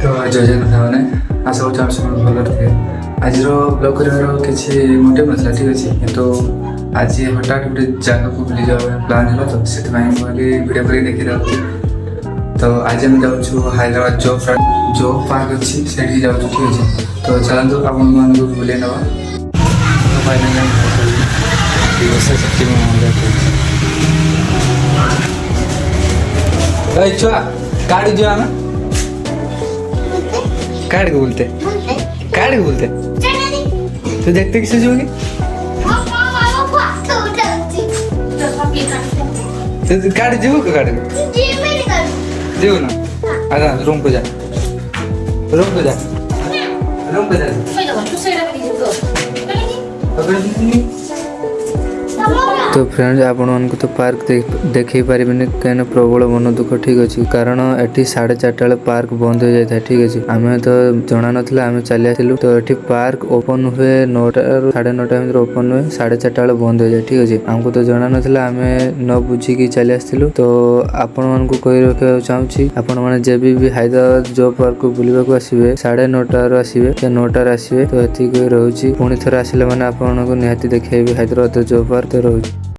तो जय जगन्नाथ मैंने आशा करूँ आप सब भल थे। आज ब्लॉग कर किसी मोटिव ना ठीक अच्छे किंतु आज हठात गोटे जगह को बुली जावा प्लान है तो से वीडियो कर देखी तो आज आम जाऊँ हैदराबाद जो पार्क अच्छी से जाऊँ ठीक अच्छे तो चलते आप बुले ना छुआ काट जो आम काट के बोलते तो देखते किसे जोगी तो काट जो काट जो ना आजा रूम को जा तो फ्रेंड्स आपण तो पार्क देखे पारे कहीं प्रबल मन दुख ठीक अच्छे कारण एटी 4:30 पार्क बंद हो जाता है ठीक अच्छे आम तो जना ना आम चली आसलु तो ये पार्क ओपन हुए 9टा 9:30 ओपन हुए 4:30 बंद हो जाए ठीक अच्छे आमको तो जना ना आम न बुझिकी चली आसलु तो आपण मानक कही रखा चाहूँगी आपण मैंने जब भी हैदराबाद जो पार्क को बुलवा को आसवे 9:30 आसवे 9टार आसवे तो ये रोचे पुणी थर आसले मैंने आपको निहाती देखी हैदराबाद जो पार्क तो रोचे।